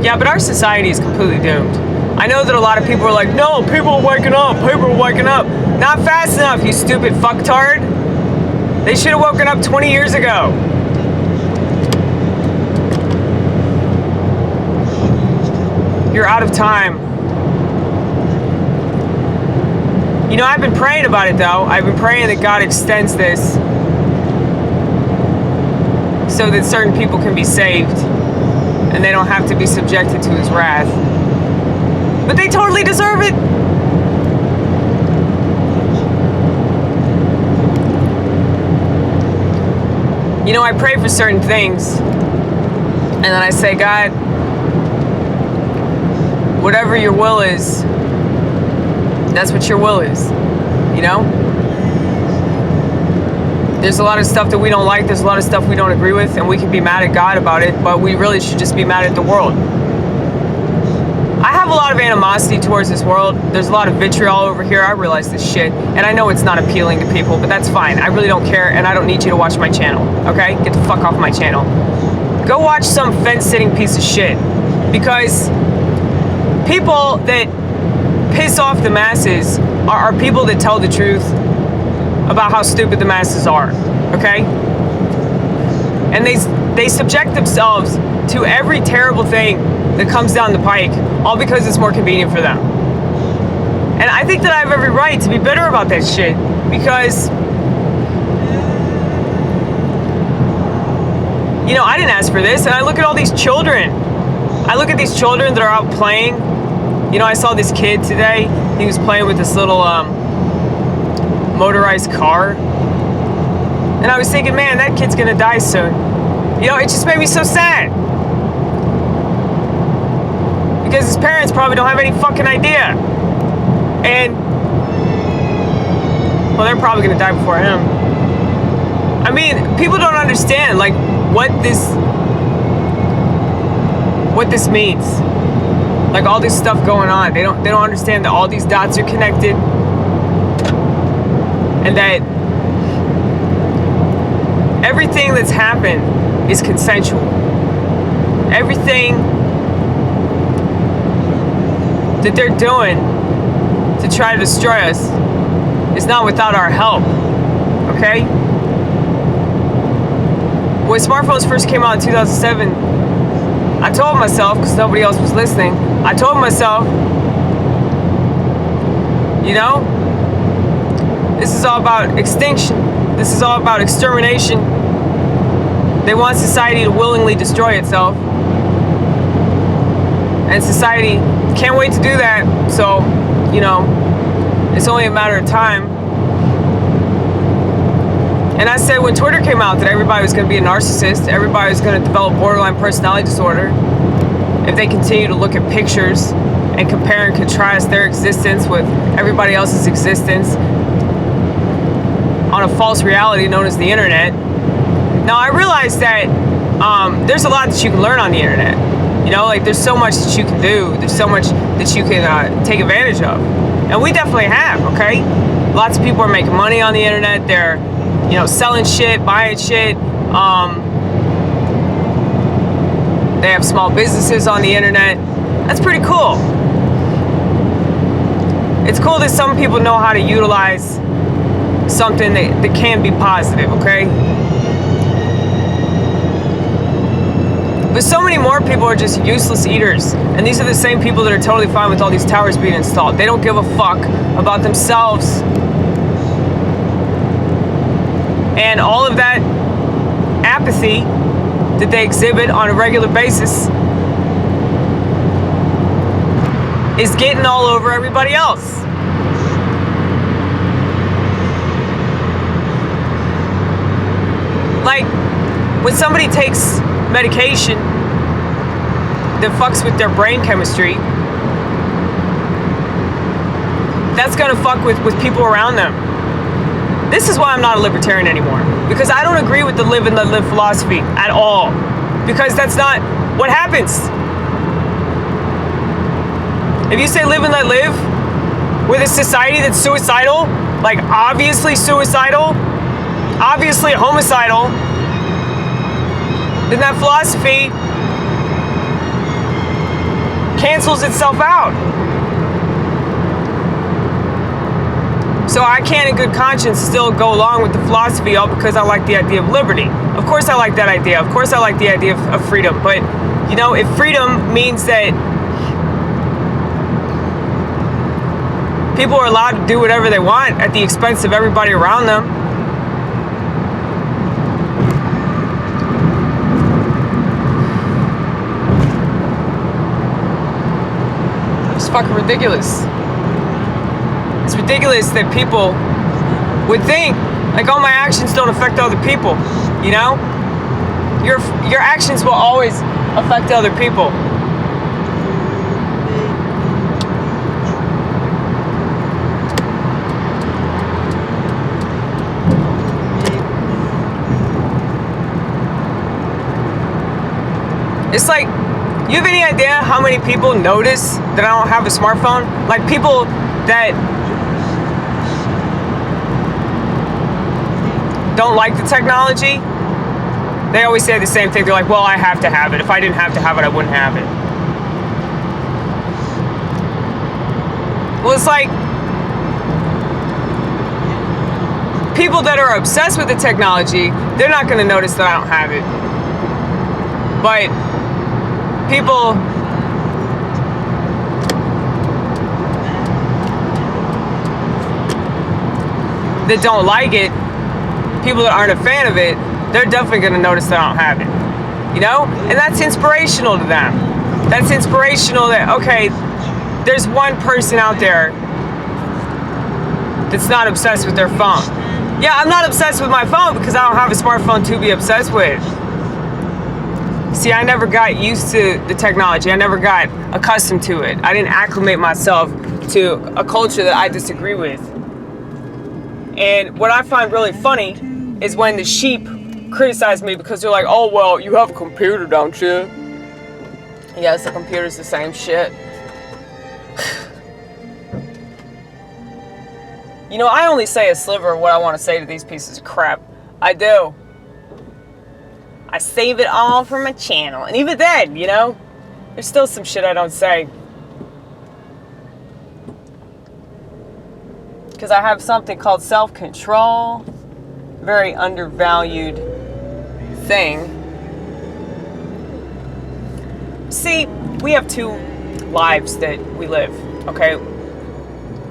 Yeah, but our society is completely doomed. I know that a lot of people are like, no, people are waking up. People are waking up. Not fast enough, you stupid fucktard. They should have woken up 20 years ago. You're out of time. You know, I've been praying about it though. I've been praying that God extends this so that certain people can be saved and they don't have to be subjected to his wrath. But they totally deserve it. You know, I pray for certain things and then I say, God, whatever your will is, that's what your will is, you know? There's a lot of stuff that we don't like, there's a lot of stuff we don't agree with, and we can be mad at God about it, but we really should just be mad at the world. I have a lot of animosity towards this world. There's a lot of vitriol over here. I realize this shit, and I know it's not appealing to people, but that's fine. I really don't care, and I don't need you to watch my channel, okay? Get the fuck off my channel. Go watch some fence-sitting piece of shit, because people that piss off the masses are people that tell the truth about how stupid the masses are, okay? And they subject themselves to every terrible thing that comes down the pike, all because it's more convenient for them. And I think that I have every right to be bitter about that shit, because, you know, I didn't ask for this, and I look at all these children. I look at these children that are out playing. You know, I saw this kid today. He was playing with this little motorized car. And I was thinking, man, that kid's gonna die soon. You know, it just made me so sad. Because his parents probably don't have any fucking idea. And, well, they're probably gonna die before him. I mean, people don't understand, like, what this means. Like all this stuff going on, they don't understand that all these dots are connected, and that everything that's happened is consensual. Everything that they're doing to try to destroy us is not without our help. Okay? When smartphones first came out in 2007, I told myself, because nobody else was listening, I told myself, you know, this is all about extinction. This is all about extermination. They want society to willingly destroy itself. And society can't wait to do that. So, you know, it's only a matter of time. And I said when Twitter came out that everybody was going to be a narcissist, everybody was going to develop borderline personality disorder if they continue to look at pictures and compare and contrast their existence with everybody else's existence on a false reality known as the internet. Now I realize that there's a lot that you can learn on the internet. You know, like there's so much that you can do. There's so much that you can take advantage of. And we definitely have, okay? Lots of people are making money on the internet. They're, you know, selling shit, buying shit. They have small businesses on the internet. That's pretty cool. It's cool that some people know how to utilize something that can be positive, okay? But so many more people are just useless eaters. And these are the same people that are totally fine with all these towers being installed. They don't give a fuck about themselves. And all of that apathy that they exhibit on a regular basis is getting all over everybody else. Like, when somebody takes medication that fucks with their brain chemistry, that's gonna fuck with people around them. This is why I'm not a libertarian anymore. Because I don't agree with the live and let live philosophy at all. Because that's not what happens. If you say live and let live with a society that's suicidal, like obviously suicidal, obviously homicidal, then that philosophy cancels itself out. So I can't in good conscience still go along with the philosophy all because I like the idea of liberty. Of course I like that idea. Of course I like the idea of freedom. But, you know, if freedom means that people are allowed to do whatever they want at the expense of everybody around them, it's fucking ridiculous. It's ridiculous that people would think like, oh, my actions don't affect other people. You know, your actions will always affect other people. It's like, you have any idea how many people notice that I don't have a smartphone? Like, people that don't like the technology, they always say the same thing. They're like, well, I have to have it. If I didn't have to have it, I wouldn't have it. Well, it's like, people that are obsessed with the technology, they're not going to notice that I don't have it. But people that don't like it, people that aren't a fan of it, they're definitely going to notice that I don't have it. You know? And that's inspirational to them. That's inspirational that, okay, there's one person out there that's not obsessed with their phone. Yeah, I'm not obsessed with my phone because I don't have a smartphone to be obsessed with. See, I never got used to the technology. I never got accustomed to it. I didn't acclimate myself to a culture that I disagree with. And what I find really funny is when the sheep criticize me because they're like, oh, well, you have a computer, don't you? Yes, the computer's the same shit. You know, I only say a sliver of what I want to say to these pieces of crap. I do. I save it all for my channel. And even then, you know, there's still some shit I don't say. Because I have something called self-control. Very undervalued thing. See, we have two lives that we live, okay?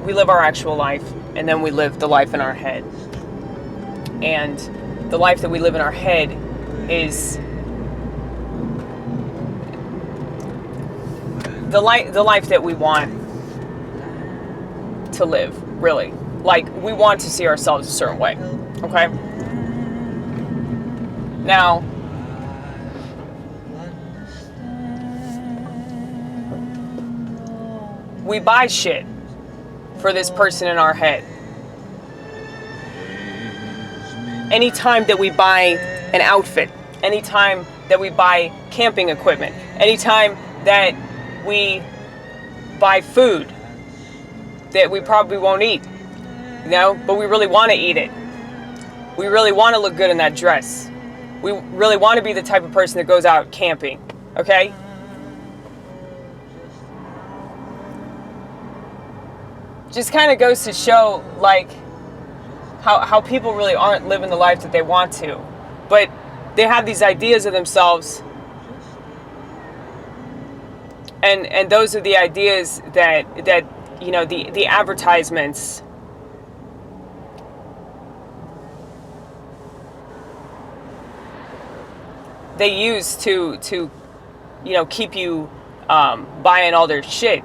We live our actual life, and then we live the life in our head. And the life that we live in our head is the life that we want to live, really. Like, we want to see ourselves a certain way, okay? Now, we buy shit for this person in our head. Anytime that we buy an outfit, anytime that we buy camping equipment, anytime that we buy food that we probably won't eat, you know, but we really want to eat it. We really want to look good in that dress. We really want to be the type of person that goes out camping, okay? Just kind of goes to show, like, how people really aren't living the life that they want to. But they have these ideas of themselves, and those are the ideas that you know, the advertisements they use to you know, keep you buying all their shit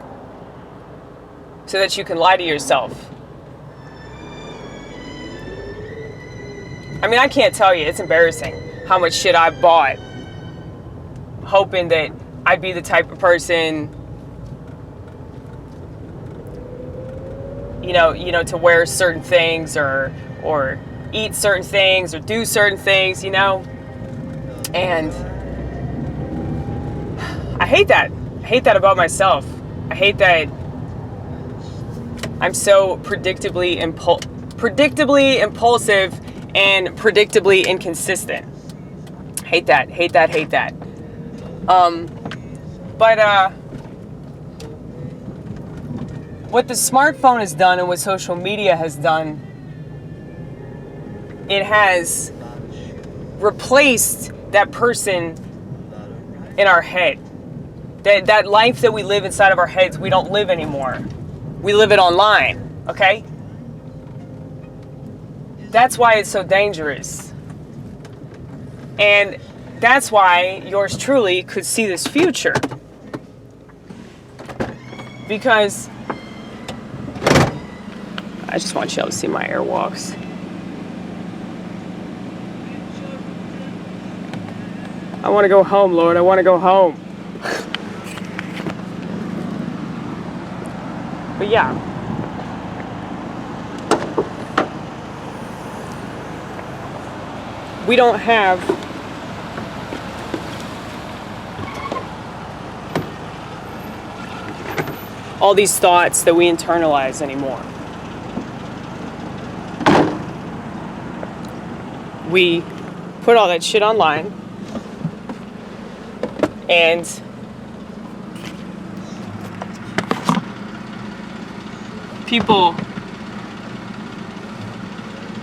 so that you can lie to yourself. I mean, I can't tell you, it's embarrassing how much shit I've bought hoping that I'd be the type of person, you know, to wear certain things or eat certain things or do certain things, you know. And I hate that. I hate that about myself. I hate that I'm so predictably impulsive and predictably inconsistent. Hate that. But what the smartphone has done and what social media has done, it has replaced that person in our head. That life that we live inside of our heads, we don't live anymore. We live it online, okay? That's why it's so dangerous. And that's why yours truly could see this future. Because I just want y'all to see my airwalks. I want to go home, Lord. I want to go home. But yeah. We don't have all these thoughts that we internalize anymore. We put all that shit online, and people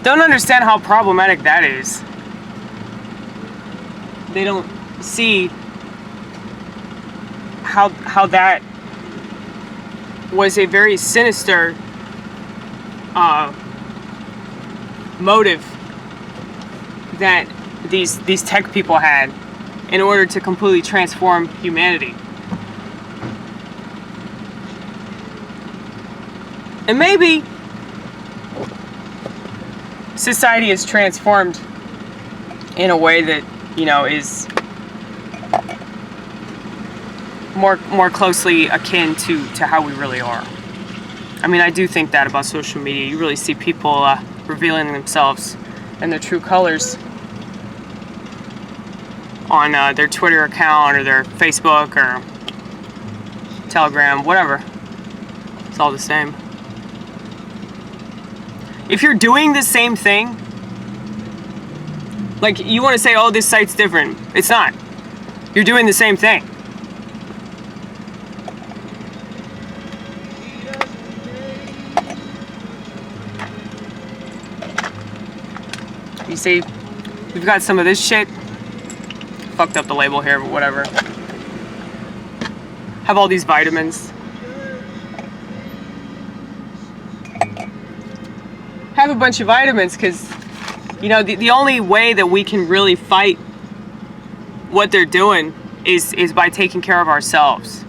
don't understand how problematic that is. They don't see how that was a very sinister motive that these tech people had in order to completely transform humanity. And maybe society is transformed in a way that, you know, is more closely akin to how we really are. I mean, I do think that about social media. You really see people revealing themselves and their true colors on their Twitter account or their Facebook or Telegram, whatever. It's all the same. If you're doing the same thing, like you want to say, oh, this site's different. It's not. You're doing the same thing. You see, we've got some of this shit. Fucked up the label here, but whatever. Have all these vitamins. Have a bunch of vitamins because, you know, the only way that we can really fight what they're doing is by taking care of ourselves.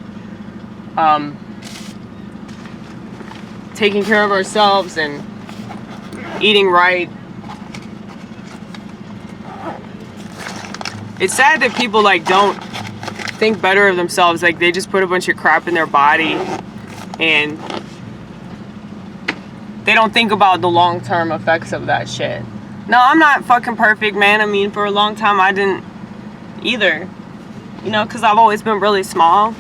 Taking care of ourselves and eating right. It's sad that people like don't think better of themselves. Like they just put a bunch of crap in their body and they don't think about the long-term effects of that shit. No, I'm not fucking perfect, man. I mean, for a long time I didn't either. You know, because I've always been really small.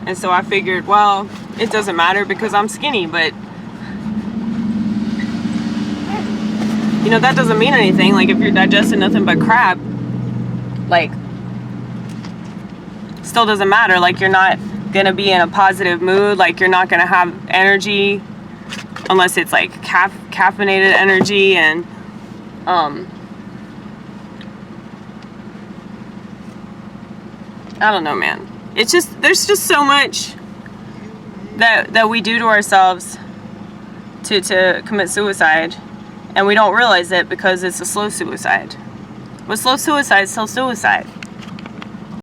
And so I figured, well, it doesn't matter because I'm skinny, but you know, that doesn't mean anything. Like if you're digesting nothing but crap, like, still doesn't matter. Like, you're not gonna be in a positive mood. Like, you're not gonna have energy unless it's like caffeinated energy. And I don't know, man. It's just, there's just so much that we do to ourselves to commit suicide, and we don't realize it because it's a slow suicide. But slow suicide is still suicide.